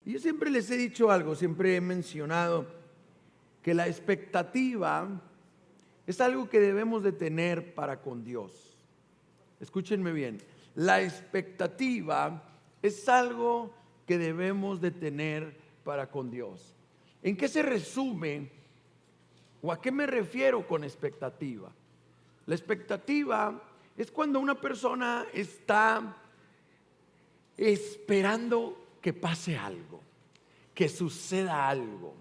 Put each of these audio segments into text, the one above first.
Y yo siempre les he dicho algo, siempre he mencionado que la expectativa es algo que debemos de tener para con Dios. Escúchenme bien, la expectativa es algo que debemos de tener para con Dios. ¿En qué se resume o a qué me refiero con expectativa? La expectativa es cuando una persona está esperando que pase algo, que suceda algo.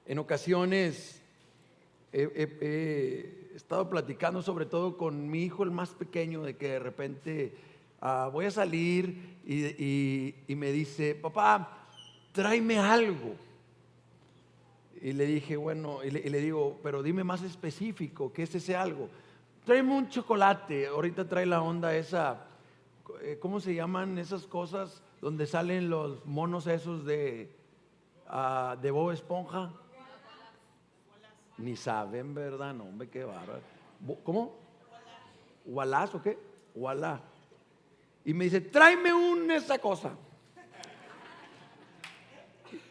En ocasiones he estado platicando sobre todo con mi hijo el más pequeño, de que de repente voy a salir y me dice: papá, tráeme algo. Y le dije, bueno, y le digo, pero dime más específico, ¿qué es ese algo? Tráeme un chocolate. Ahorita trae la onda esa, ¿cómo se llaman esas cosas donde salen los monos esos de Bob Esponja? Ni saben, ¿verdad? No, hombre, qué bárbaro. ¿Cómo? ¿Walás o qué? Walá. Y me dice, tráeme esa cosa.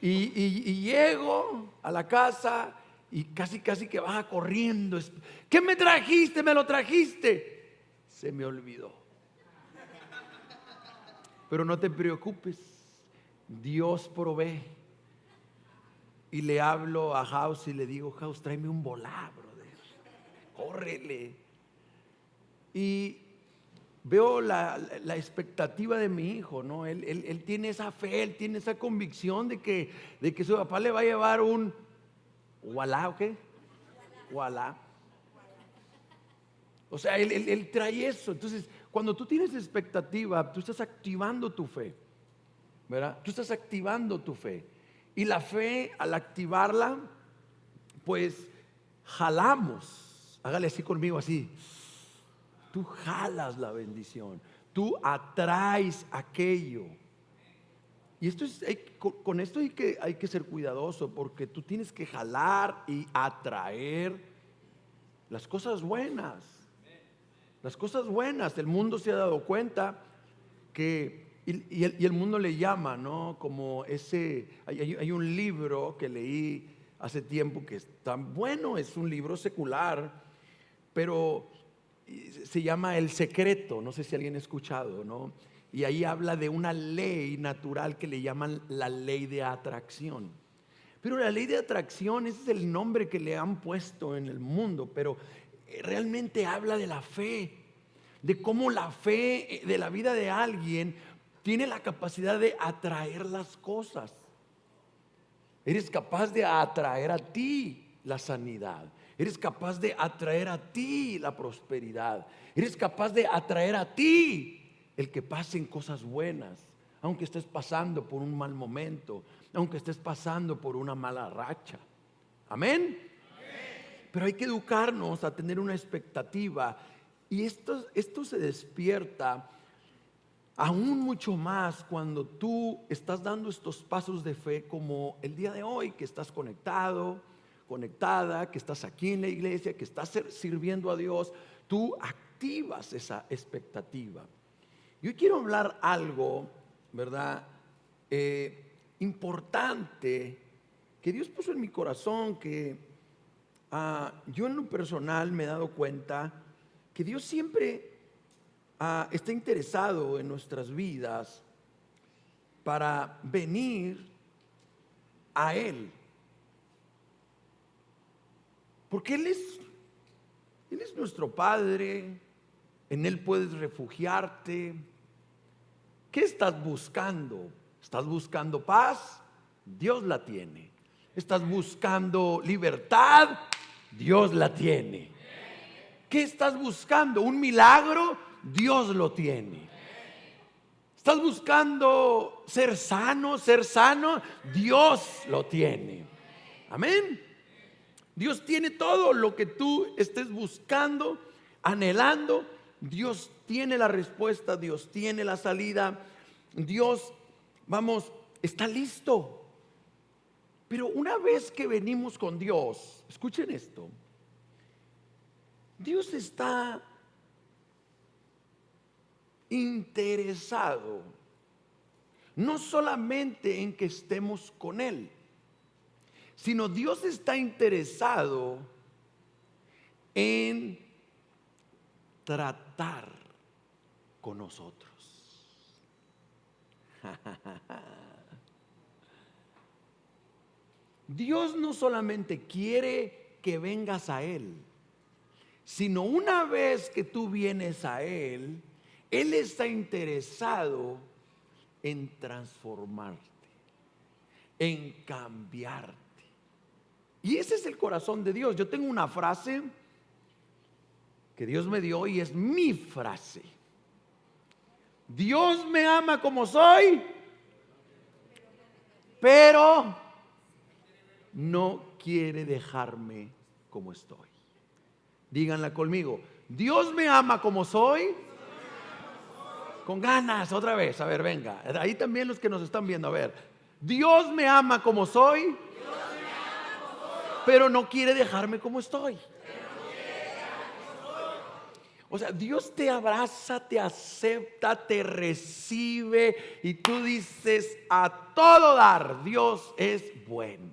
Y llego a la casa y casi que baja corriendo. ¿Qué me trajiste? ¿Me lo trajiste? Se me olvidó. Pero no te preocupes, Dios provee. Y le hablo a House y le digo, House, tráeme un volá, brother. Córrele. Y veo la expectativa de mi hijo, ¿no? Él tiene esa fe, él tiene esa convicción de que su papá le va a llevar un walá, ¿o qué? Walá. O sea, él trae eso. Entonces, cuando tú tienes expectativa, tú estás activando tu fe, ¿verdad? Tú estás activando tu fe. Y la fe, al activarla, pues jalamos. Hágale así conmigo, así. Tú jalas la bendición, tú atraes aquello. Y esto es, con esto hay que ser cuidadoso, porque tú tienes que jalar y atraer las cosas buenas. Las cosas buenas. El mundo se ha dado cuenta que, y el mundo le llama, ¿no? Como hay un libro que leí hace tiempo que es tan bueno, es un libro secular, pero se llama El Secreto, no sé si alguien ha escuchado, ¿no? Y ahí habla de una ley natural que le llaman la ley de atracción. Pero la ley de atracción, ese es el nombre que le han puesto en el mundo, pero realmente habla de la fe, de cómo la fe de la vida de alguien tiene la capacidad de atraer las cosas. Eres capaz de atraer a ti la sanidad. Eres capaz de atraer a ti la prosperidad. Eres capaz de atraer a ti el que pasen cosas buenas, aunque estés pasando por un mal momento, aunque estés pasando por una mala racha. Amén. Pero hay que educarnos a tener una expectativa, y esto se despierta aún mucho más cuando tú estás dando estos pasos de fe, como el día de hoy, que estás conectado, conectada, que estás aquí en la iglesia, que estás sirviendo a Dios. Tú activas esa expectativa. Yo quiero hablar algo, ¿verdad? Importante, que Dios puso en mi corazón, que yo en lo personal me he dado cuenta que Dios siempre está interesado en nuestras vidas para venir a Él. Porque Él es nuestro Padre, en Él puedes refugiarte. ¿Qué estás buscando? ¿Estás buscando paz? Dios la tiene. ¿Estás buscando libertad? Dios la tiene. ¿Qué estás buscando? ¿Un milagro? Dios lo tiene. ¿Estás buscando ser sano? Dios lo tiene. Amén. Dios tiene todo lo que tú estés buscando, anhelando. Dios tiene la respuesta, Dios tiene la salida. Dios, está listo. Pero una vez que venimos con Dios, escuchen esto, Dios está interesado no solamente en que estemos con Él, sino Dios está interesado en tratar con nosotros. Dios no solamente quiere que vengas a Él, sino una vez que tú vienes a Él, Él está interesado en transformarte, en cambiarte. Y ese es el corazón de Dios. Yo tengo una frase que Dios me dio y es mi frase. Dios me ama como soy, pero no quiere dejarme como estoy. Díganla conmigo. Dios me ama como soy. Con ganas, otra vez. A ver, venga. Ahí también los que nos están viendo. A ver. Dios me ama como soy, pero no quiere dejarme como estoy. O sea, Dios te abraza, te acepta, te recibe y tú dices a todo dar, Dios es bueno.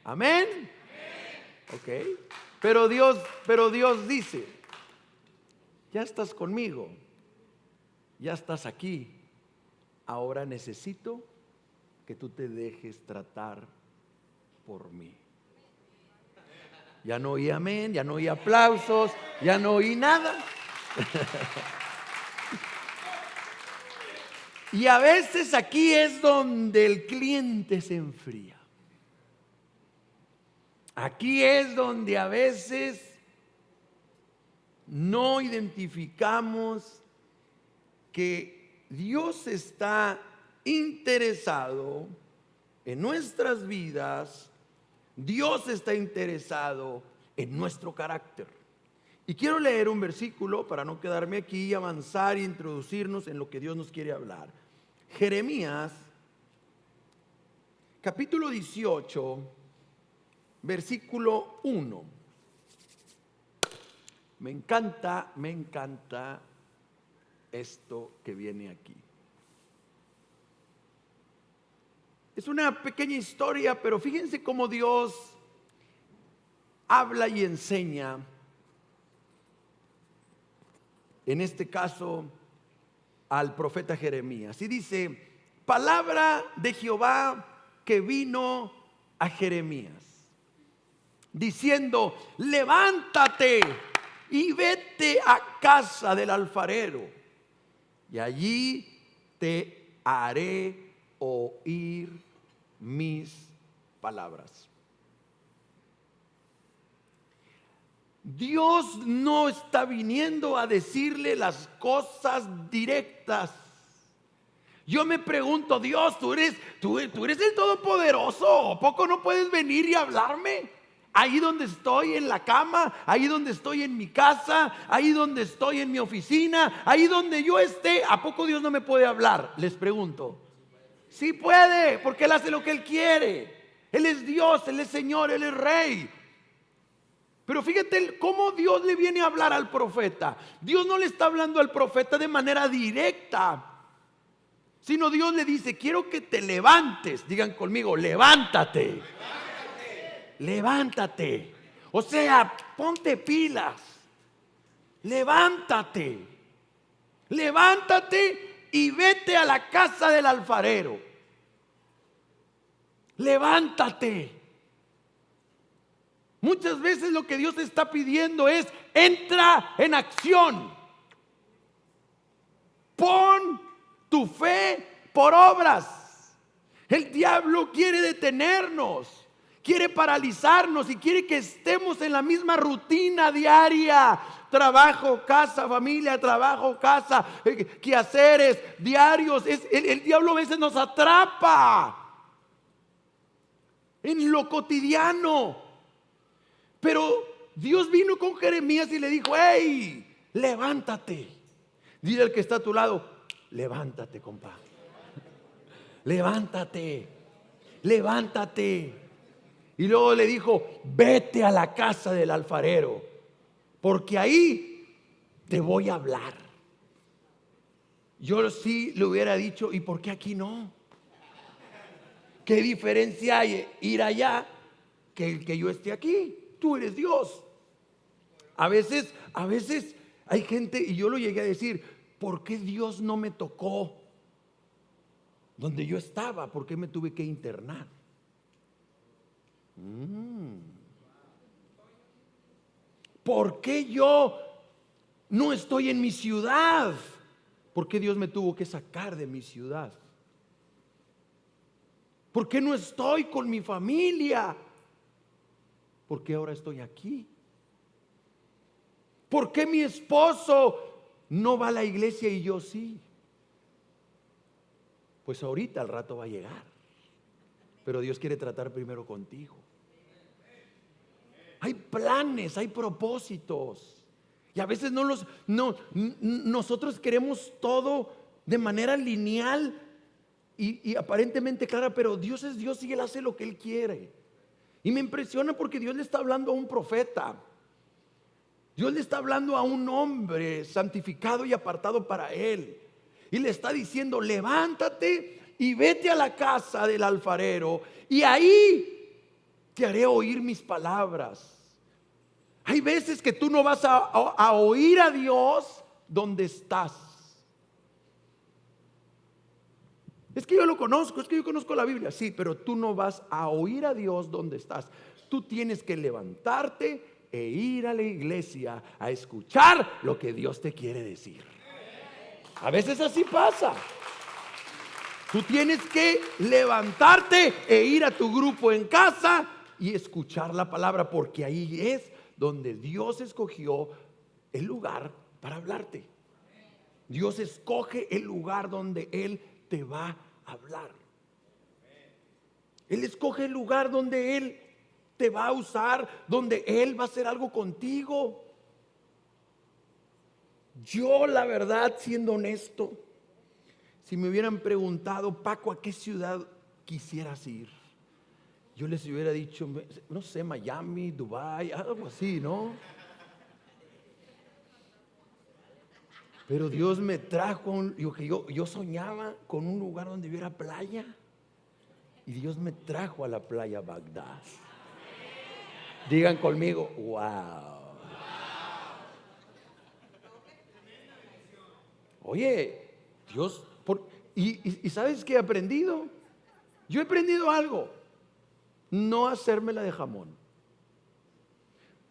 Amén. Ok. Pero Dios dice, ya estás conmigo, ya estás aquí, ahora necesito que tú te dejes tratar por mí. Ya no oí amén, ya no oí aplausos, ya no oí nada. Y a veces aquí es donde el cliente se enfría. Aquí es donde a veces no identificamos que Dios está interesado en nuestras vidas. Dios está interesado en nuestro carácter. Y quiero leer un versículo para no quedarme aquí y avanzar e introducirnos en lo que Dios nos quiere hablar. Jeremías, capítulo 18, versículo 1. Me encanta esto que viene aquí. Es una pequeña historia, pero fíjense cómo Dios habla y enseña. En este caso, al profeta Jeremías. Y dice, palabra de Jehová que vino a Jeremías, diciendo, levántate y vete a casa del alfarero, y allí te haré oír mis palabras. Dios no está viniendo a decirle las cosas directas. Yo me pregunto, Dios, ¿tú eres el Todopoderoso? ¿A poco no puedes venir y hablarme? Ahí donde estoy en la cama, ahí donde estoy en mi casa, ahí donde estoy en mi oficina, ahí donde yo esté, ¿a poco Dios no me puede hablar? Les pregunto. Sí puede, porque Él hace lo que Él quiere. Él es Dios, Él es Señor, Él es Rey. Pero fíjate cómo Dios le viene a hablar al profeta. Dios no le está hablando al profeta de manera directa, sino Dios le dice, quiero que te levantes. Digan conmigo, levántate. Levántate. O sea, ponte pilas. Levántate. Levántate y vete a la casa del alfarero. Levántate. Muchas veces lo que Dios está pidiendo es, entra en acción. Pon tu fe por obras. El diablo quiere detenernos, quiere paralizarnos y quiere que estemos en la misma rutina diaria. Trabajo, casa, familia, trabajo, casa, quehaceres diarios. El diablo a veces nos atrapa en lo cotidiano. Pero Dios vino con Jeremías y le dijo, hey, levántate. Dile al que está a tu lado, levántate, compa. Levántate, levántate. Y luego le dijo, vete a la casa del alfarero, porque ahí te voy a hablar. yo sí le hubiera dicho, ¿y por qué aquí no? ¿Qué diferencia hay ir allá que yo esté aquí? Tú eres Dios. A veces hay gente, y yo lo llegué a decir, ¿por qué Dios no me tocó donde yo estaba? ¿Por qué me tuve que internar? ¿Por qué yo no estoy en mi ciudad? ¿Por qué Dios me tuvo que sacar de mi ciudad? ¿Por qué no estoy con mi familia? ¿Por qué ahora estoy aquí? ¿Por qué mi esposo no va a la iglesia y yo sí? Pues ahorita al rato va a llegar, pero Dios quiere tratar primero contigo. Hay planes, hay propósitos. Y a veces nosotros queremos todo de manera lineal y aparentemente clara, pero Dios es Dios y Él hace lo que Él quiere. Y me impresiona porque Dios le está hablando a un profeta. Dios le está hablando a un hombre santificado y apartado para Él. Y le está diciendo, levántate y vete a la casa del alfarero y ahí te haré oír mis palabras. Hay veces que tú no vas a oír a Dios donde estás. Es que yo lo conozco, es que yo conozco la Biblia, sí, pero tú no vas a oír a Dios donde estás. Tú tienes que levantarte e ir a la iglesia a escuchar lo que Dios te quiere decir. A veces así pasa. Tú tienes que levantarte e ir a tu grupo en casa y escuchar la palabra, porque ahí es donde Dios escogió el lugar para hablarte. Dios escoge el lugar donde Él te va a hablar. Él escoge el lugar donde Él te va a usar, donde Él va a hacer algo contigo. Yo, la verdad, siendo honesto, si me hubieran preguntado, Paco, ¿a qué ciudad quisieras ir? Yo les hubiera dicho, no sé, Miami, Dubái, algo así, ¿no? Pero Dios me trajo, yo soñaba con un lugar donde hubiera playa. Y Dios me trajo a la playa Bagdad. Digan conmigo, wow. Oye, Dios, y ¿sabes qué he aprendido? Yo he aprendido algo. No hacérmela de jamón.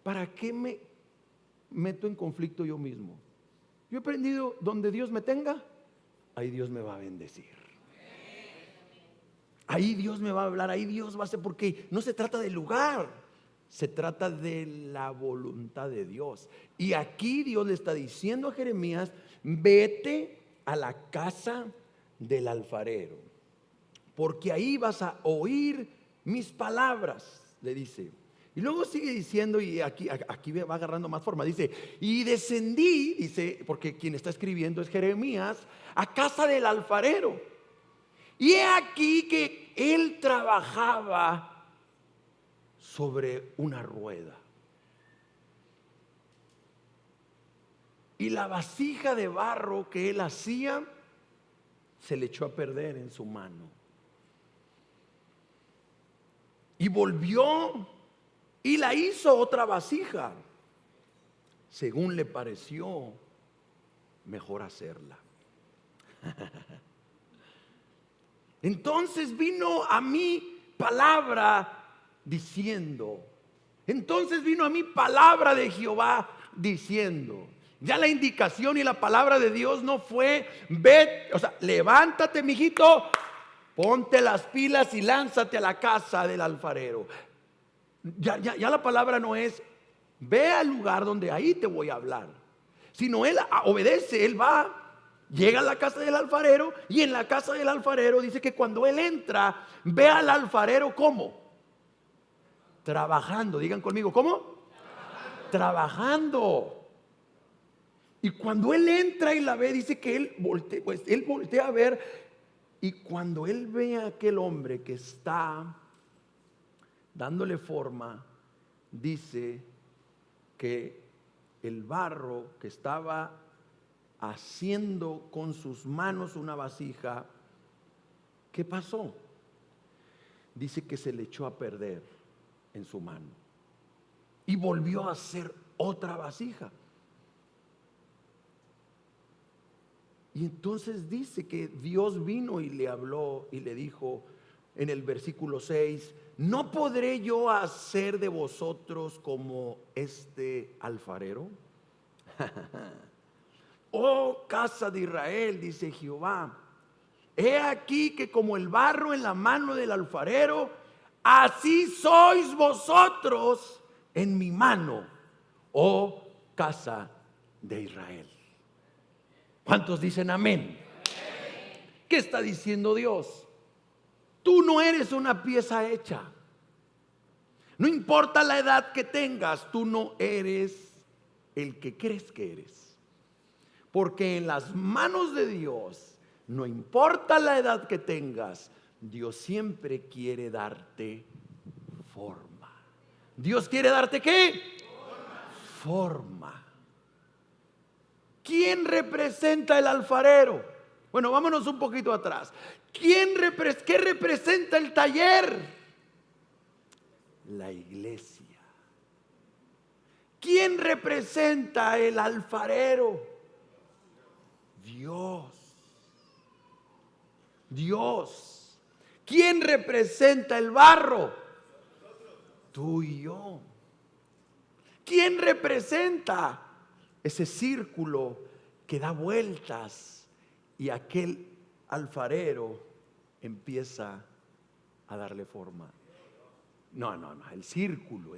¿Para qué me meto en conflicto yo mismo? Yo he aprendido, donde Dios me tenga, ahí Dios me va a bendecir. Ahí Dios me va a hablar, ahí Dios va a hacer, porque no se trata del lugar, se trata de la voluntad de Dios. Y aquí Dios le está diciendo a Jeremías, vete a la casa del alfarero, porque ahí vas a oír mis palabras, le dice. Y luego sigue diciendo, y aquí va agarrando más forma, dice, y descendí, dice, porque quien está escribiendo es Jeremías, a casa del alfarero. Y he aquí que él trabajaba sobre una rueda. Y la vasija de barro que él hacía se le echó a perder en su mano. Y volvió y la hizo otra vasija, según le pareció mejor hacerla. Entonces vino a mí palabra diciendo, entonces vino a mí palabra de Jehová diciendo. Ya la indicación y la palabra de Dios no fue, ve, o sea, levántate, mijito, ponte las pilas y lánzate a la casa del alfarero. Ya la palabra no es, ve al lugar donde ahí te voy a hablar, sino él obedece, él va. Llega a la casa del alfarero y en la casa del alfarero dice que cuando él entra, ve al alfarero ¿cómo? Trabajando. Digan conmigo, ¿cómo? Trabajando. Y cuando él entra y la ve, dice que él voltea a ver. Y cuando él ve a aquel hombre que está dándole forma, dice que el barro que estaba haciendo con sus manos una vasija, ¿qué pasó? Dice que se le echó a perder en su mano y volvió a hacer otra vasija. Y entonces dice que Dios vino y le habló y le dijo en el versículo 6: ¿no podré yo hacer de vosotros como este alfarero? Oh casa de Israel, dice Jehová, he aquí que como el barro en la mano del alfarero, así sois vosotros en mi mano, oh casa de Israel. ¿Cuántos dicen amén? ¿Qué está diciendo Dios? Tú no eres una pieza hecha. No importa la edad que tengas, tú no eres el que crees que eres. Porque en las manos de Dios, no importa la edad que tengas, Dios siempre quiere darte forma. ¿Dios quiere darte qué? Forma. ¿Quién representa el alfarero? Bueno, vámonos un poquito atrás. ¿Qué representa el taller? La iglesia. ¿Quién representa el alfarero? Dios. Dios. ¿Quién representa el barro? Tú y yo. ¿Quién representa ese círculo que da vueltas y aquel alfarero empieza a darle forma? No, el círculo,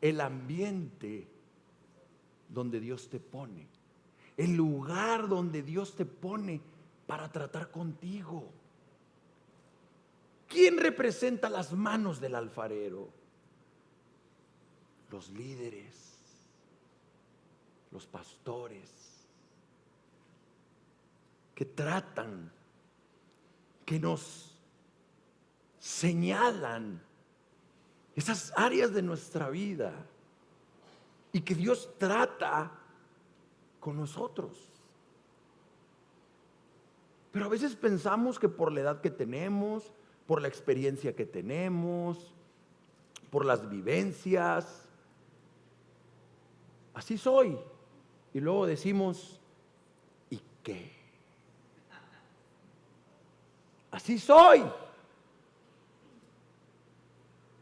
el ambiente donde Dios te pone, el lugar donde Dios te pone para tratar contigo. ¿Quién representa las manos del alfarero? Los líderes, los pastores, que tratan, que nos señalan esas áreas de nuestra vida y que Dios trata con nosotros. Pero a veces pensamos que por la edad que tenemos, por la experiencia que tenemos, por las vivencias, así soy. Y luego decimos, ¿y qué? Así soy.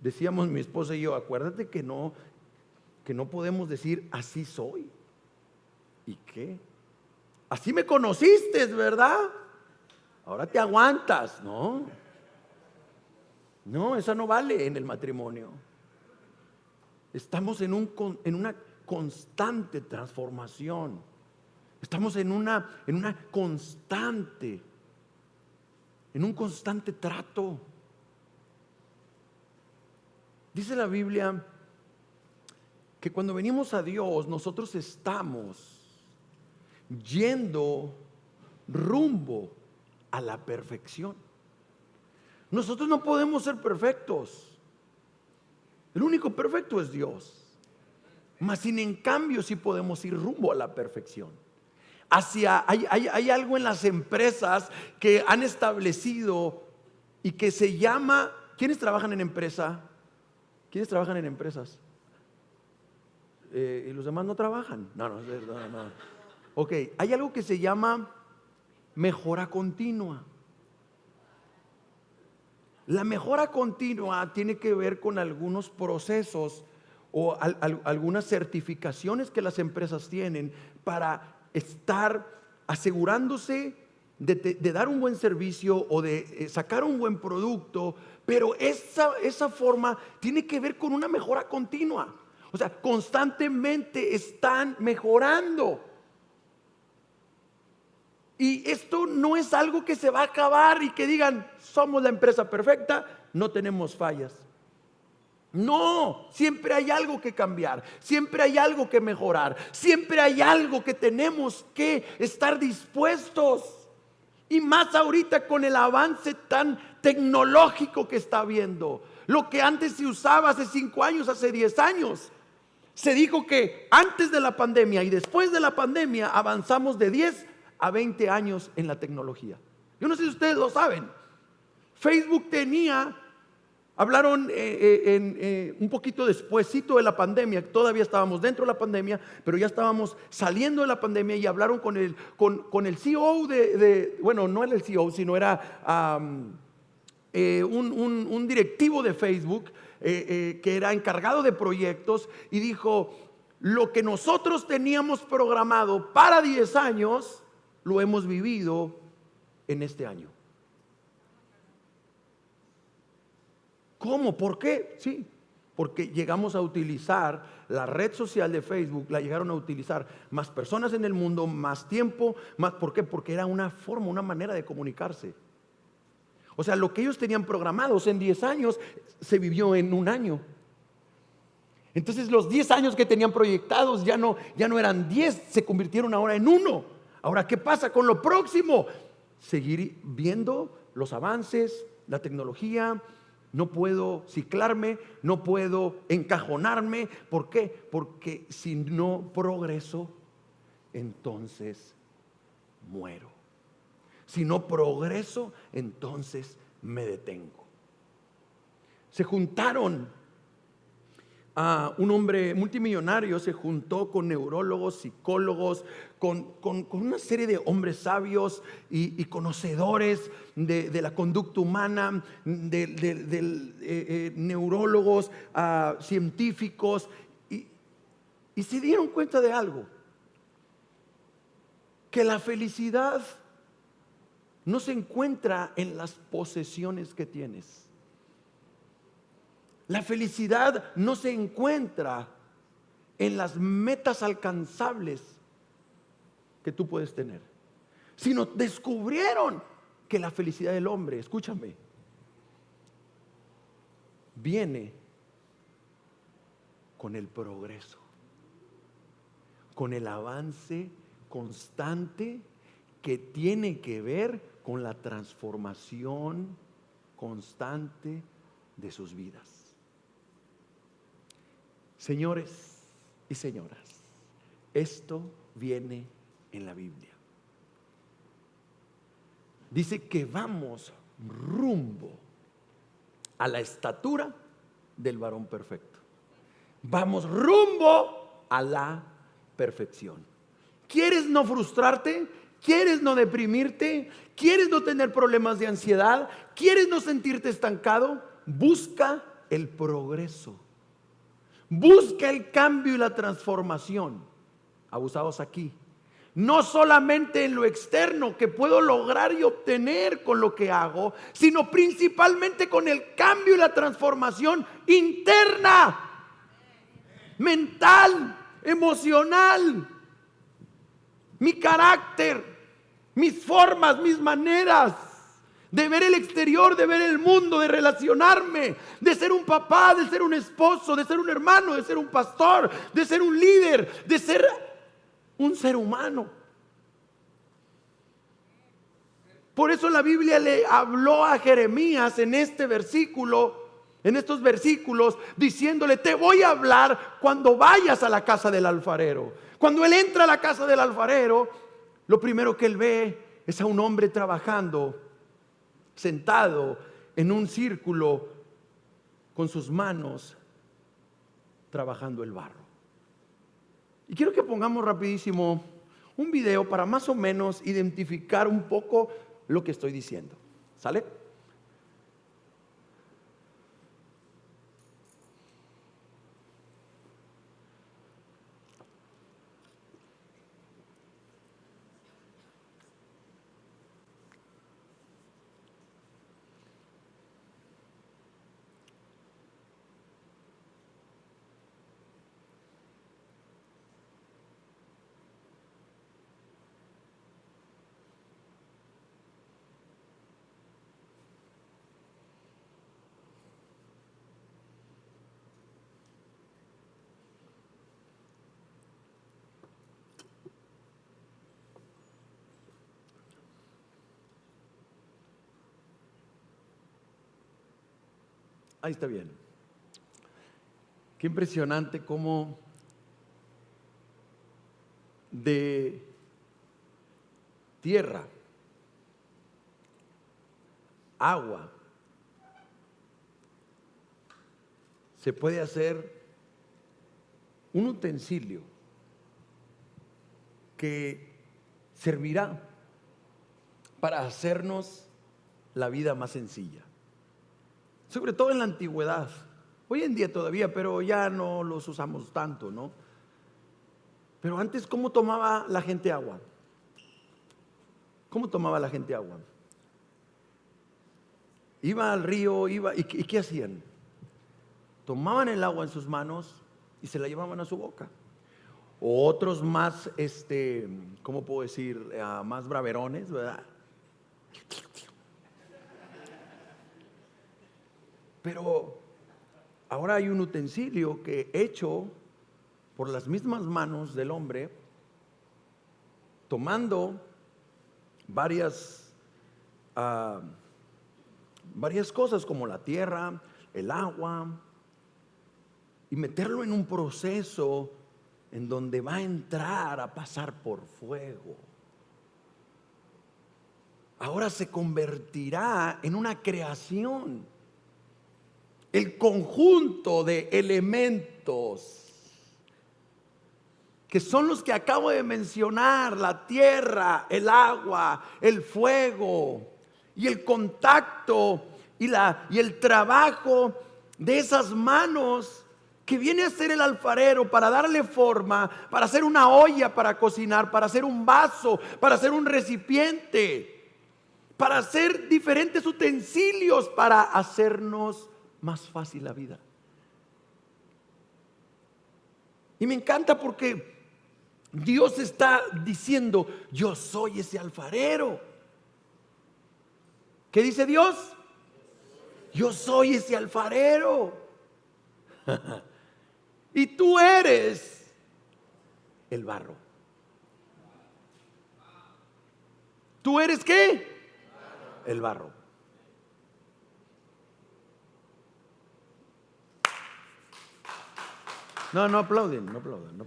Decíamos mi esposa y yo, acuérdate que no podemos decir así soy. ¿Y qué? Así me conociste, ¿verdad? Ahora te aguantas, ¿no? No, esa no vale en el matrimonio. Estamos en una constante transformación. Estamos en un constante trato. Dice la Biblia que cuando venimos a Dios, nosotros estamos yendo rumbo a la perfección. Nosotros no podemos ser perfectos. El único perfecto es Dios. Mas sin en cambio sí podemos ir rumbo a la perfección. Hay algo en las empresas que han establecido y que se llama, ¿quiénes trabajan en empresa? ¿Quiénes trabajan en empresas? ¿Y los demás no trabajan? No. Ok, hay algo que se llama mejora continua. La mejora continua tiene que ver con algunos procesos o algunas certificaciones que las empresas tienen para estar asegurándose de dar un buen servicio o de sacar un buen producto, pero esa forma tiene que ver con una mejora continua. O sea, constantemente están mejorando. Y esto no es algo que se va a acabar y que digan, somos la empresa perfecta, no tenemos fallas. No, siempre hay algo que cambiar, siempre hay algo que mejorar, siempre hay algo que tenemos que estar dispuestos. Y más ahorita con el avance tan tecnológico que está habiendo. Lo que antes se usaba hace 5 años, hace 10 años, Se dijo que antes de la pandemia y después de la pandemia avanzamos de 10 a 20 años en la tecnología. Yo no sé si ustedes lo saben. Facebook hablaron un poquito despuesito de la pandemia, todavía estábamos dentro de la pandemia, pero ya estábamos saliendo de la pandemia y hablaron con el CEO bueno, no era el CEO, sino era un directivo de Facebook que era encargado de proyectos y dijo, lo que nosotros teníamos programado para 10 años, lo hemos vivido en este año. ¿Cómo? ¿Por qué? Sí, porque llegamos a utilizar la red social de Facebook, la llegaron a utilizar más personas en el mundo, más tiempo, más. ¿Por qué? Porque era una forma, una manera de comunicarse. O sea, lo que ellos tenían programados en 10 años, se vivió en un año. Entonces los 10 años que tenían proyectados ya no eran 10, se convirtieron ahora en 1. Ahora, ¿qué pasa con lo próximo? Seguir viendo los avances, la tecnología. No puedo ciclarme, no puedo encajonarme. ¿Por qué? Porque si no progreso, entonces muero. Si no progreso, entonces me detengo. Se juntaron a un hombre multimillonario, se juntó con neurólogos, psicólogos, con una serie de hombres sabios y conocedores de la conducta humana, de neurólogos, científicos, y se dieron cuenta de algo, que la felicidad no se encuentra en las posesiones que tienes. La felicidad no se encuentra en las metas alcanzables que tú puedes tener, sino descubrieron que la felicidad del hombre, escúchame, viene con el progreso, con el avance constante que tiene que ver con la transformación constante de sus vidas. Señores y señoras, esto viene en la Biblia. Dice que vamos rumbo a la estatura del varón perfecto. Vamos rumbo a la perfección. ¿Quieres no frustrarte? ¿Quieres no deprimirte? ¿Quieres no tener problemas de ansiedad? ¿Quieres no sentirte estancado? Busca el progreso. Busca el cambio y la transformación. Abusados aquí. No solamente en lo externo que puedo lograr y obtener con lo que hago, sino principalmente con el cambio y la transformación interna, mental, emocional, mi carácter, mis formas, mis maneras de ver el exterior, de ver el mundo, de relacionarme, de ser un papá, de ser un esposo, de ser un hermano, de ser un pastor, de ser un líder, de ser un ser humano. Por eso la Biblia le habló a Jeremías en este versículo, en estos versículos, diciéndole: te voy a hablar cuando vayas a la casa del alfarero. Cuando él entra a la casa del alfarero, lo primero que él ve es a un hombre trabajando, sentado en un círculo con sus manos trabajando el barro. Y quiero que pongamos rapidísimo un video para más o menos identificar un poco lo que estoy diciendo. ¿Sale? Ahí está bien. Qué impresionante cómo de tierra, agua, se puede hacer un utensilio que servirá para hacernos la vida más sencilla. Sobre todo en la antigüedad. Hoy en día todavía, pero ya no los usamos tanto, ¿no? Pero antes, ¿cómo tomaba la gente agua? ¿Cómo tomaba la gente agua? Iba al río, ¿y qué hacían? Tomaban el agua en sus manos y se la llevaban a su boca. O otros más, ¿cómo puedo decir? Más braverones, ¿verdad? Pero ahora hay un utensilio que hecho por las mismas manos del hombre, tomando varias cosas como la tierra, el agua, y meterlo en un proceso en donde va a entrar a pasar por fuego. Ahora se convertirá en una creación, el conjunto de elementos que son los que acabo de mencionar: la tierra, el agua, el fuego, y el contacto y el trabajo de esas manos que viene a ser el alfarero para darle forma, para hacer una olla para cocinar, para hacer un vaso, para hacer un recipiente, para hacer diferentes utensilios para hacernos más fácil la vida. Y me encanta porque Dios está diciendo: yo soy ese alfarero. ¿Qué dice Dios? Yo soy ese alfarero. Y tú eres el barro. ¿Tú eres qué? El barro. No aplauden, no aplaudan.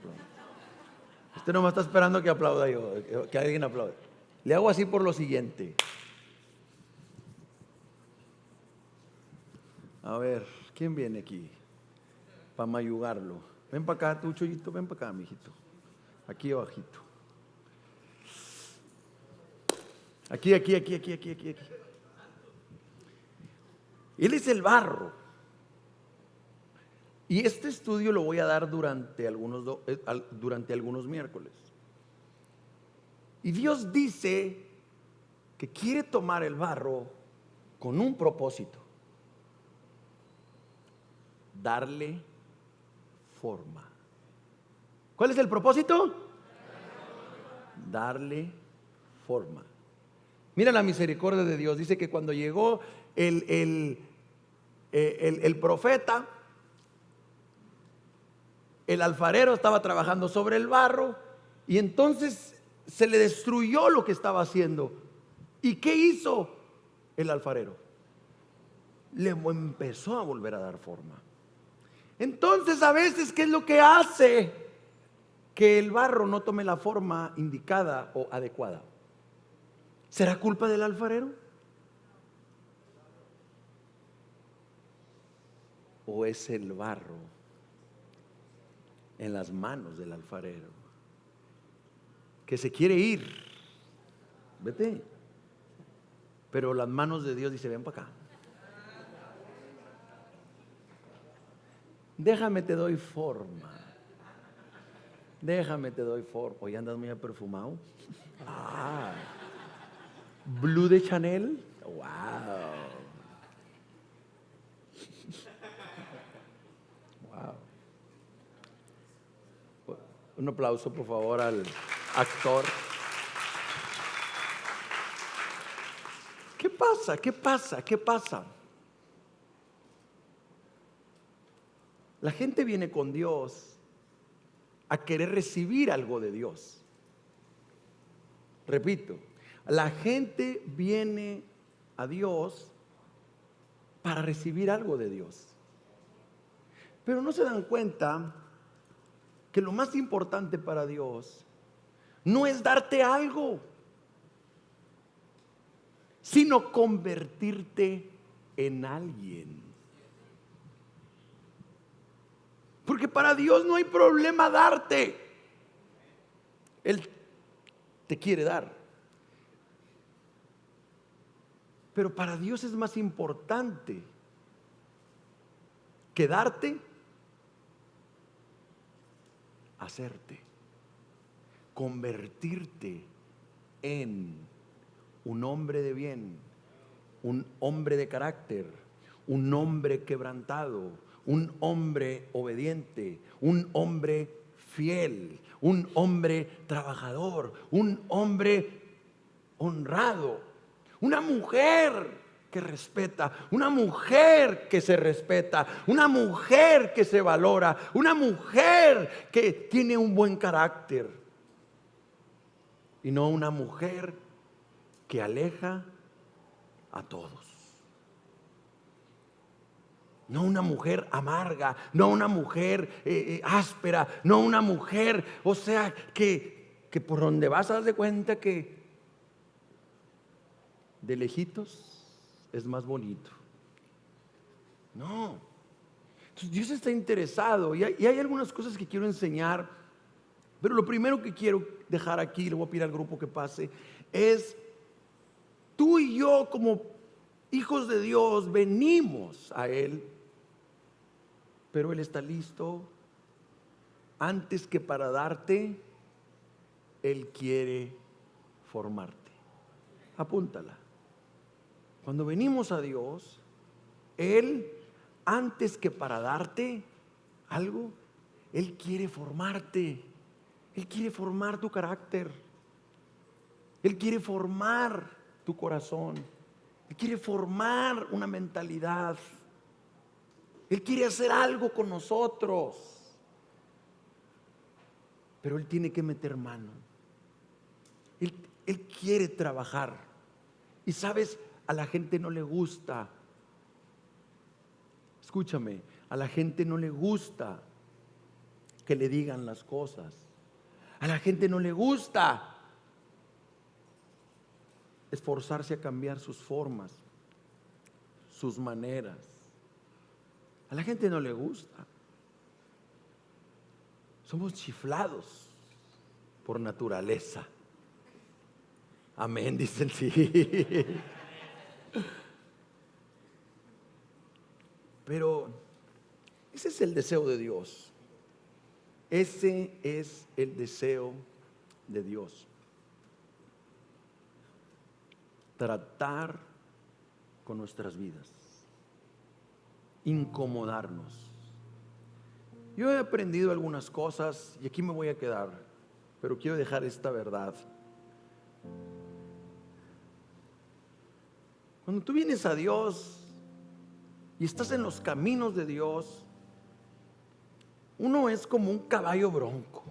Usted no me está esperando que aplauda yo, que alguien aplaude. Le hago así por lo siguiente. A ver, ¿quién viene aquí? Para mayugarlo. Ven para acá, tú, Chuyito, ven para acá, mijito. Aquí abajito. Aquí. Él es el barro. Y este estudio lo voy a dar durante algunos miércoles. Y Dios dice que quiere tomar el barro con un propósito: darle forma. ¿Cuál es el propósito? Darle forma. Mira la misericordia de Dios. Dice que cuando llegó el profeta, el alfarero estaba trabajando sobre el barro y entonces se le destruyó lo que estaba haciendo. ¿Y qué hizo el alfarero? Le empezó a volver a dar forma. Entonces, a veces, ¿qué es lo que hace que el barro no tome la forma indicada o adecuada? ¿Será culpa del alfarero? ¿O es el barro en las manos del alfarero que se quiere ir? Vete. Pero las manos de Dios dice: ven para acá. Déjame te doy forma. Hoy andas muy perfumado. Blue de Chanel. Wow. Un aplauso, por favor, al actor. ¿Qué pasa? La gente viene con Dios a querer recibir algo de Dios. Repito, la gente viene a Dios para recibir algo de Dios. Pero no se dan cuenta que lo más importante para Dios no es darte algo, sino convertirte en alguien. Porque para Dios no hay problema darte. Él te quiere dar. Pero para Dios es más importante que darte, hacerte, convertirte en un hombre de bien, un hombre de carácter, un hombre quebrantado, un hombre obediente, un hombre fiel, un hombre trabajador, un hombre honrado, una mujer que respeta, una mujer que se respeta, una mujer que se valora, una mujer que tiene un buen carácter, y no una mujer que aleja a todos. No una mujer amarga, no una mujer áspera, no una mujer, o sea, que por donde vas a dar de cuenta que de lejitos es más bonito. No. Entonces Dios está interesado y hay algunas cosas que quiero enseñar, pero lo primero que quiero dejar aquí, le voy a pedir al grupo que pase, es tú y yo como hijos de Dios venimos a Él, pero Él está listo. Antes que para darte, Él quiere formarte. Apúntala. Cuando venimos a Dios, Él, antes que para darte algo, Él quiere formarte. Él quiere formar tu carácter. Él quiere formar tu corazón. Él quiere formar una mentalidad. Él quiere hacer algo con nosotros. Pero Él tiene que meter mano. Él quiere trabajar. Y sabes, a la gente no le gusta. Escúchame, a la gente no le gusta que le digan las cosas. A la gente no le gusta esforzarse a cambiar sus formas, sus maneras. A la gente no le gusta. Somos chiflados por naturaleza. Amén, dicen sí. Pero ese es el deseo de Dios. Ese es el deseo de Dios. Tratar con nuestras vidas. Incomodarnos. Yo he aprendido algunas cosas y aquí me voy a quedar, pero quiero dejar esta verdad. Cuando tú vienes a Dios y estás en los caminos de Dios, uno es como un caballo bronco.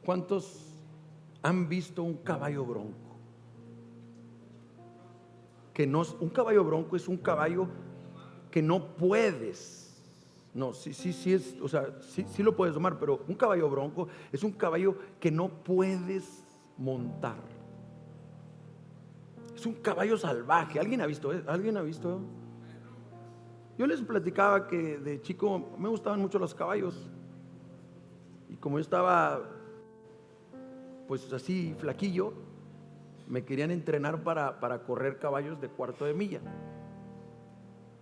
¿Cuántos han visto un caballo bronco? Que no, un caballo bronco es un caballo que no puedes. No, sí es, o sea, sí lo puedes tomar, pero un caballo bronco es un caballo que no puedes montar. Es un caballo salvaje. ¿Alguien ha visto? ¿Alguien ha visto? Yo les platicaba que de chico me gustaban mucho los caballos. Y como yo estaba pues así flaquillo, me querían entrenar para correr caballos de cuarto de milla.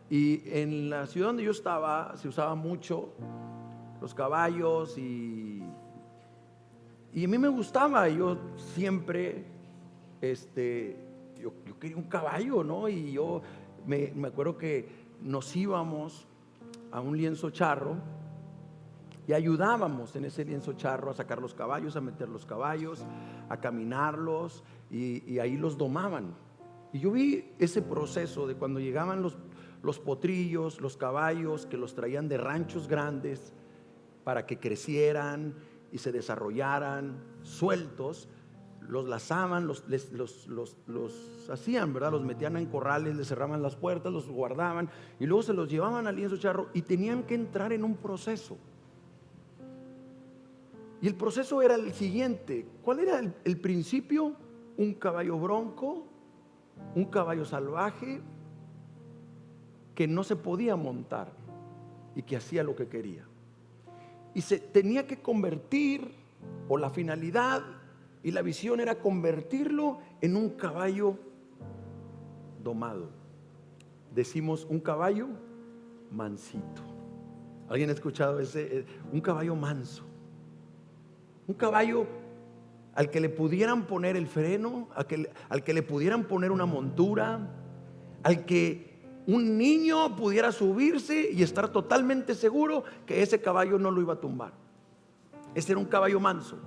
Y en la ciudad donde yo estaba se usaba mucho los caballos y a mí me gustaba. Yo siempre yo quería un caballo, ¿no? Y yo me acuerdo que nos íbamos a un lienzo charro y ayudábamos en ese lienzo charro a sacar los caballos, a meter los caballos, a caminarlos y ahí los domaban. Y yo vi ese proceso de cuando llegaban los potrillos, los caballos que los traían de ranchos grandes para que crecieran y se desarrollaran sueltos. Los lazaban, los hacían, ¿verdad? Los metían en corrales, les cerraban las puertas, los guardaban y luego se los llevaban al lienzo charro y tenían que entrar en un proceso. Y el proceso era el siguiente. ¿Cuál era el principio? Un caballo bronco, un caballo salvaje que no se podía montar y que hacía lo que quería. Y se tenía que convertir, o la finalidad y la visión era convertirlo en un caballo domado. Decimos un caballo mansito. ¿Alguien ha escuchado ese? Un caballo manso. Un caballo al que le pudieran poner el freno, al que le pudieran poner una montura, al que un niño pudiera subirse y estar totalmente seguro que ese caballo no lo iba a tumbar. Ese era un caballo manso.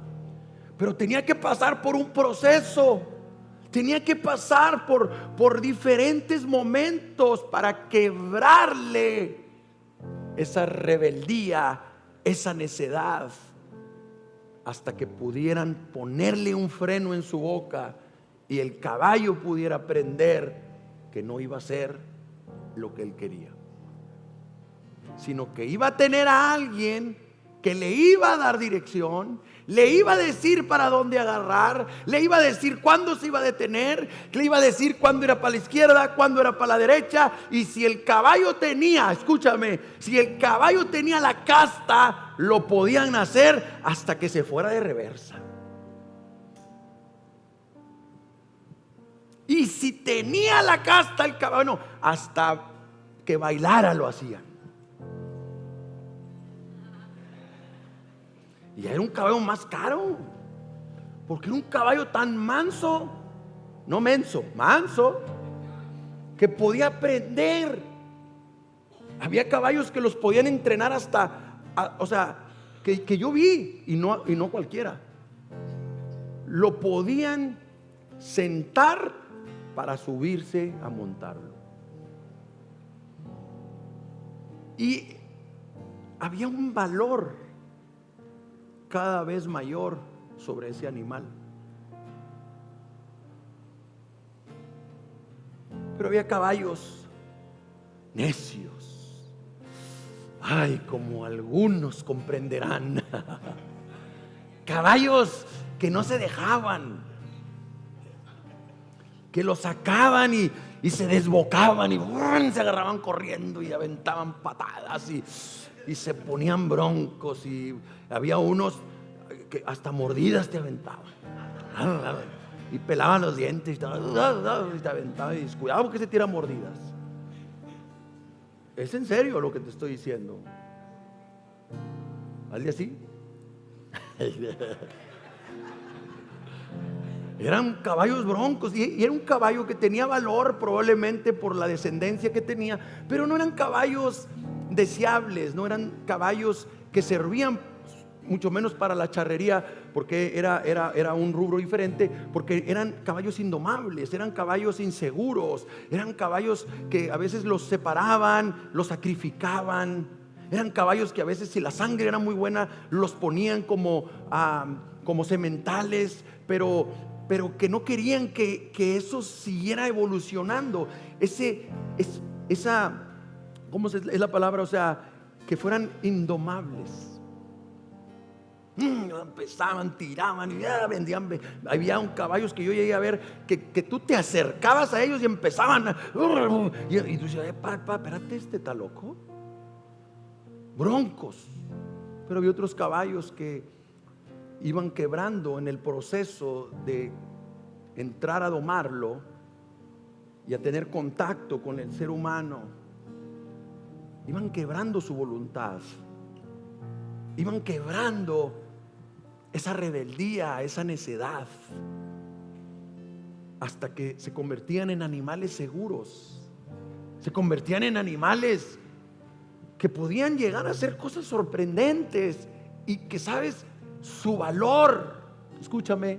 Pero tenía que pasar por un proceso. Tenía que pasar por diferentes momentos para quebrarle esa rebeldía, esa necedad, hasta que pudieran ponerle un freno en su boca y el caballo pudiera aprender que no iba a ser lo que él quería, sino que iba a tener a alguien que le iba a dar dirección, le iba a decir para dónde agarrar, le iba a decir cuándo se iba a detener, le iba a decir cuándo era para la izquierda, cuándo era para la derecha. Y si el caballo tenía, escúchame, si el caballo tenía la casta, lo podían hacer hasta que se fuera de reversa. Y si tenía la casta el caballo, no, hasta que bailara lo hacían. Y era un caballo más caro, porque era un caballo tan manso, no menso, manso, que podía aprender. Había caballos que los podían entrenar hasta, o sea, que yo vi, y no cualquiera. Lo podían sentar para subirse a montarlo. Y había un valor cada vez mayor sobre ese animal. Pero había caballos necios. Ay, como algunos comprenderán. Caballos que no se dejaban, que los sacaban y se desbocaban y se agarraban corriendo y aventaban patadas y se ponían broncos, y había unos que hasta mordidas te aventaban y pelaban los dientes y te aventaban, y cuidado porque se tiran mordidas. Es en serio lo que te estoy diciendo. ¿Alguien así? Eran caballos broncos, y era un caballo que tenía valor probablemente por la descendencia que tenía, pero no eran caballos deseables, no eran caballos que servían mucho menos para la charrería, porque era un rubro diferente, porque eran caballos indomables, eran caballos inseguros, eran caballos que a veces los separaban, los sacrificaban, eran caballos que a veces, si la sangre era muy buena, los ponían como sementales, pero que no querían que eso siguiera evolucionando. Esa ¿cómo es la palabra? O sea, que fueran indomables. Empezaban, tiraban y vendían. Había caballos que yo llegué a ver que tú te acercabas a ellos y empezaban y tú decías, espérate, este está loco. Broncos. Pero había otros caballos que iban quebrando en el proceso de entrar a domarlo y a tener contacto con el ser humano. Iban quebrando su voluntad, iban quebrando esa rebeldía, esa necedad, hasta que se convertían en animales seguros, se convertían en animales que podían llegar a hacer cosas sorprendentes, y que, sabes, su valor, escúchame,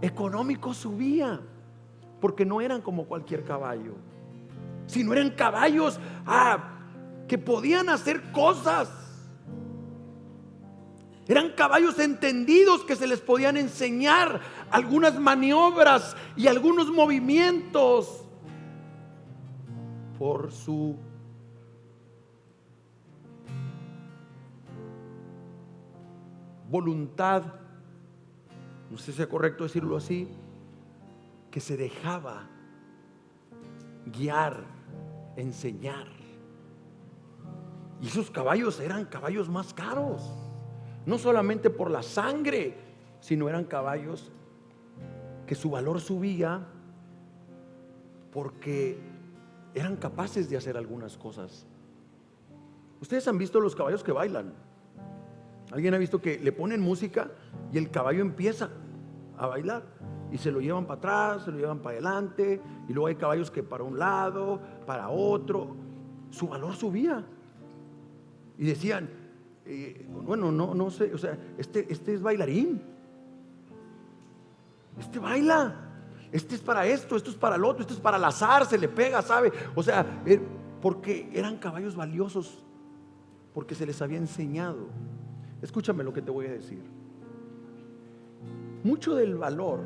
económico subía, porque no eran como cualquier caballo, sino eran caballos que podían hacer cosas. Eran caballos entendidos, que se les podían enseñar algunas maniobras y algunos movimientos por su voluntad, no sé si es correcto decirlo así, que se dejaba guiar, enseñar. Y esos caballos eran caballos más caros, no solamente por la sangre, sino eran caballos que su valor subía porque eran capaces de hacer algunas cosas. Ustedes han visto los caballos que bailan. ¿Alguien ha visto que le ponen música y el caballo empieza a bailar? Y se lo llevan para atrás, se lo llevan para adelante, y luego hay caballos que para un lado, para otro. Su valor subía. Y decían, bueno, no sé, o sea, este es bailarín. Este baila. Este es para esto es para el otro, esto es para el azar, se le pega, ¿sabe? O sea, porque eran caballos valiosos, porque se les había enseñado. Escúchame lo que te voy a decir. Mucho del valor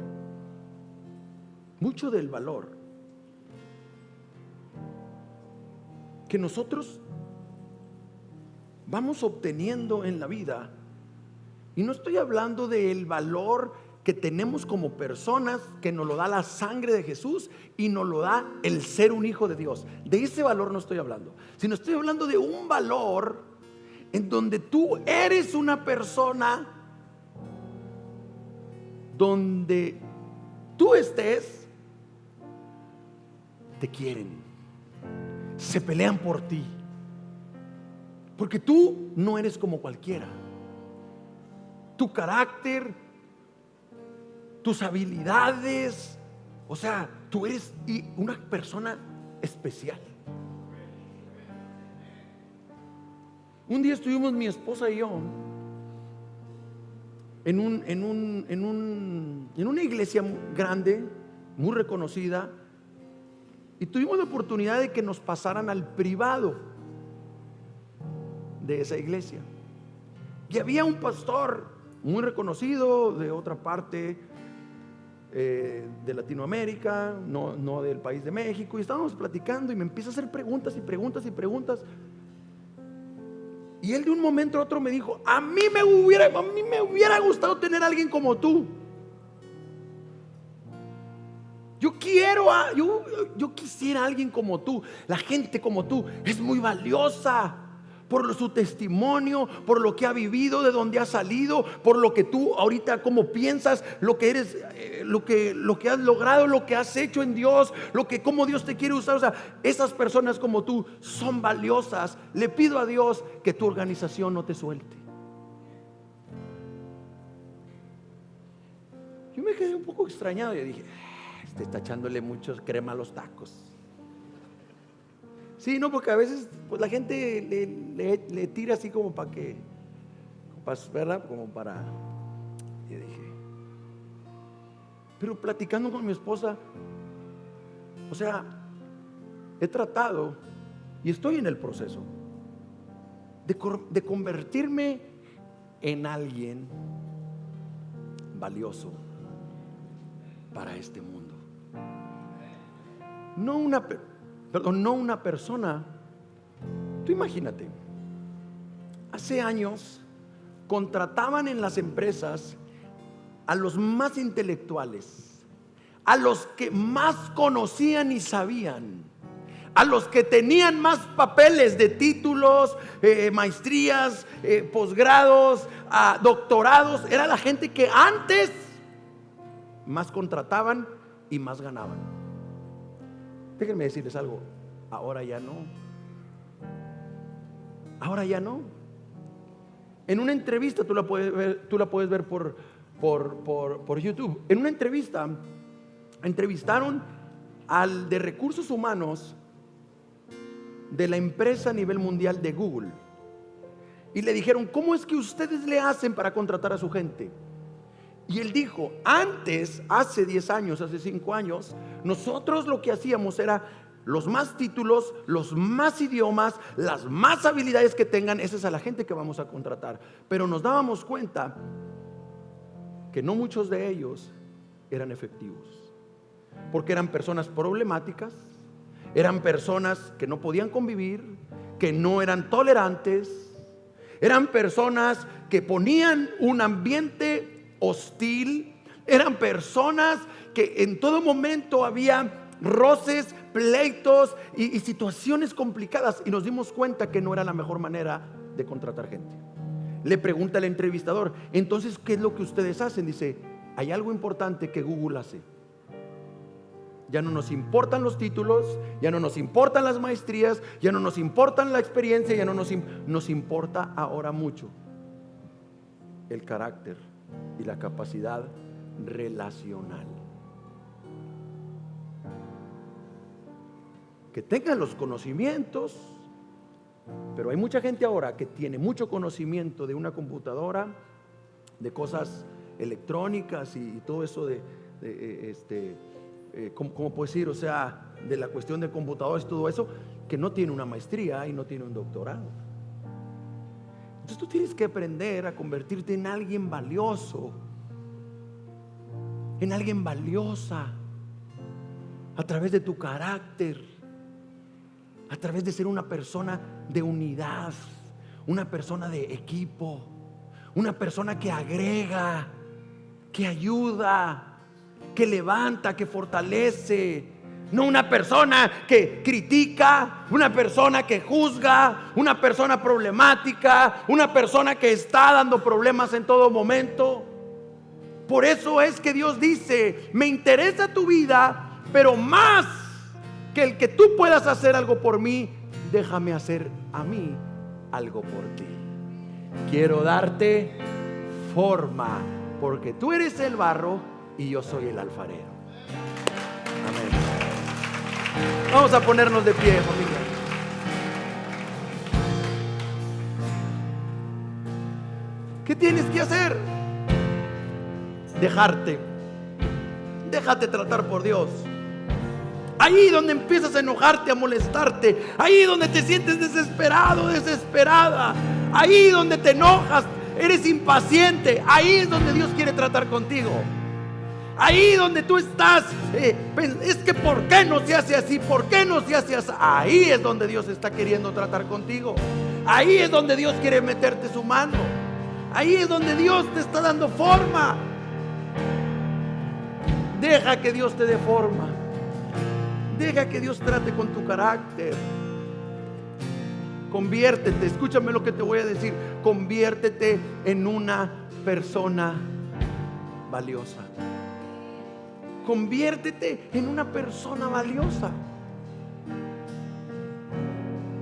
que nosotros vamos obteniendo en la vida, y no estoy hablando del valor que tenemos como personas, que nos lo da la sangre de Jesús y nos lo da el ser un hijo de Dios. De ese valor no estoy hablando, sino estoy hablando de un valor en donde tú eres una persona, donde tú estés, te quieren, se pelean por ti, porque tú no eres como cualquiera. Tu carácter, tus habilidades, o sea, tú eres una persona especial. Un día estuvimos mi esposa y yo en una iglesia grande, muy reconocida, y tuvimos la oportunidad de que nos pasaran al privado de esa iglesia. Y había un pastor muy reconocido de otra parte de Latinoamérica, no del país de México, y estábamos platicando y me empieza a hacer preguntas y preguntas y preguntas. Y él de un momento a otro me dijo: a mí me hubiera gustado tener a alguien como tú. Yo quisiera a alguien como tú. La gente como tú es muy valiosa por su testimonio, por lo que ha vivido, de donde ha salido, por lo que tú ahorita como piensas, lo que eres, lo que has logrado, lo que has hecho en Dios, cómo Dios te quiere usar. O sea, esas personas como tú son valiosas. Le pido a Dios que tu organización no te suelte. Yo me quedé un poco extrañado y dije: este está echándole mucho crema a los tacos. Sí, no, porque a veces pues la gente le tira así como para que, ¿verdad? Como para. Y dije, pero platicando con mi esposa, o sea, he tratado y estoy en el proceso de convertirme en alguien valioso para este mundo. No una persona. Tú imagínate, hace años contrataban en las empresas a los más intelectuales, a los que más conocían y sabían, a los que tenían más papeles de títulos, maestrías, posgrados, doctorados. Era la gente que antes más contrataban y más ganaban. Déjenme decirles algo: ahora ya no. Ahora ya no. En una entrevista, tú la puedes ver por YouTube. En una entrevista entrevistaron al de recursos humanos de la empresa a nivel mundial de Google, y le dijeron: ¿cómo es que ustedes le hacen para contratar a su gente? Y él dijo: antes, hace 10 años, hace 5 años, nosotros lo que hacíamos era los más títulos, los más idiomas, las más habilidades que tengan, esa es a la gente que vamos a contratar. Pero nos dábamos cuenta que no muchos de ellos eran efectivos, porque eran personas problemáticas, eran personas que no podían convivir, que no eran tolerantes, Eran personas que ponían un ambiente hostil. Eran personas que en todo momento había roces, pleitos y situaciones complicadas. Y nos dimos cuenta que no era la mejor manera de contratar gente. Le pregunta el entrevistador: entonces, ¿qué es lo que ustedes hacen? Dice: hay algo importante que Google hace. Ya no nos importan los títulos, ya no nos importan las maestrías, ya no nos importan la experiencia, ya no nos importa ahora mucho el carácter y la capacidad relacional. Que tengan los conocimientos, pero hay mucha gente ahora que tiene mucho conocimiento de una computadora, de cosas electrónicas y todo eso ¿cómo puedo decir? O sea, de la cuestión de computadores y todo eso, que no tiene una maestría y no tiene un doctorado. Entonces tú tienes que aprender a convertirte en alguien valioso, en alguien valiosa, a través de tu carácter, a través de ser una persona de unidad, una persona de equipo, una persona que agrega, que ayuda, que levanta, que fortalece. No una persona que critica, una persona que juzga, una persona problemática, una persona que está dando problemas en todo momento. Por eso es que Dios dice: me interesa tu vida, pero más que el que tú puedas hacer algo por mí, déjame hacer a mí algo por ti. Quiero darte forma, porque tú eres el barro y yo soy el alfarero. Amén. Vamos a ponernos de pie, familia. ¿Qué tienes que hacer? Déjate tratar por Dios. Ahí donde empiezas a enojarte, a molestarte, ahí donde te sientes desesperado, desesperada, ahí donde te enojas, eres impaciente, ahí es donde Dios quiere tratar contigo. Ahí donde tú estás, es que ¿por qué no se hace así? ¿Por qué no se hace así? Ahí es donde Dios está queriendo tratar contigo. Ahí es donde Dios quiere meterte su mano. Ahí es donde Dios te está dando forma. Deja que Dios te dé forma. Deja que Dios trate con tu carácter. Conviértete, escúchame lo que te voy a decir. Conviértete en una persona valiosa. Conviértete en una persona valiosa.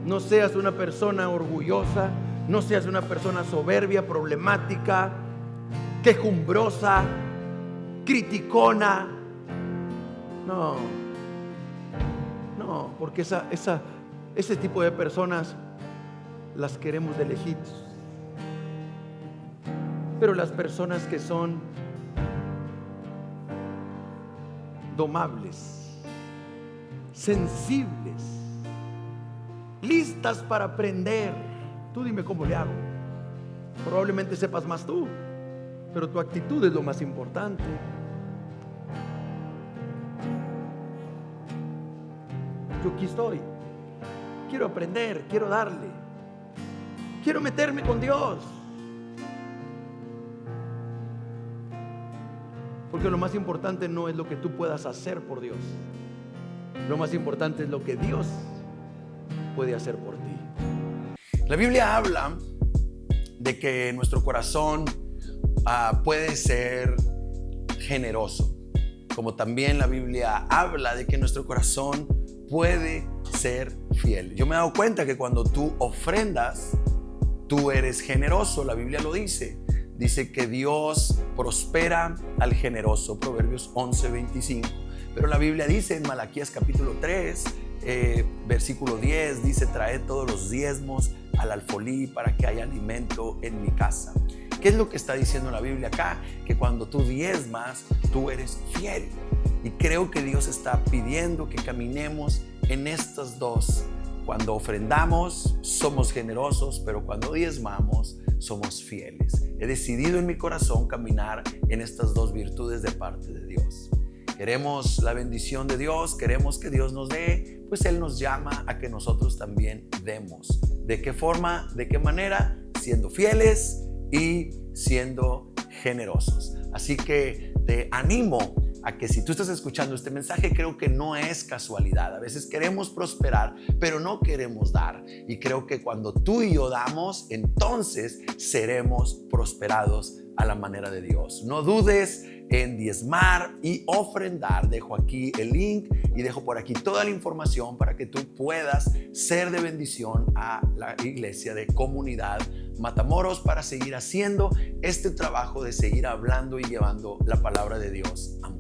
No seas una persona orgullosa, no seas una persona soberbia, problemática, quejumbrosa, criticona. No, porque ese tipo de personas las queremos de lejitos. Pero las personas que son domables, sensibles, listas para aprender. Tú dime cómo le hago. Probablemente sepas más tú, pero tu actitud es lo más importante. Yo aquí estoy. Quiero aprender, quiero darle. Quiero meterme con Dios. Porque lo más importante no es lo que tú puedas hacer por Dios. Lo más importante es lo que Dios puede hacer por ti. La Biblia habla de que nuestro corazón puede ser generoso. Como también la Biblia habla de que nuestro corazón puede ser fiel. Yo me he dado cuenta que cuando tú ofrendas, tú eres generoso. La Biblia lo dice. Dice que Dios prospera al generoso, Proverbios 11:25. Pero la Biblia dice en Malaquías capítulo 3, versículo 10, dice: traed todos los diezmos al alfolí para que haya alimento en mi casa. ¿Qué es lo que está diciendo la Biblia acá? Que cuando tú diezmas, tú eres fiel. Y creo que Dios está pidiendo que caminemos en estas dos. Cuando ofrendamos, somos generosos, pero cuando diezmamos, somos fieles. He decidido en mi corazón caminar en estas dos virtudes de parte de Dios. Queremos la bendición de Dios, queremos que Dios nos dé, pues Él nos llama a que nosotros también demos. ¿De qué forma? ¿De qué manera? siendo fieles y siendo generosos. Así que te animo a que si tú estás escuchando este mensaje, creo que no es casualidad. A veces queremos prosperar, pero no queremos dar. Y creo que cuando tú y yo damos, entonces seremos prosperados a la manera de Dios. No dudes en diezmar y ofrendar. Dejo aquí el link y dejo por aquí toda la información para que tú puedas ser de bendición a la iglesia de Comunidad Matamoros para seguir haciendo este trabajo de seguir hablando y llevando la palabra de Dios a muchos.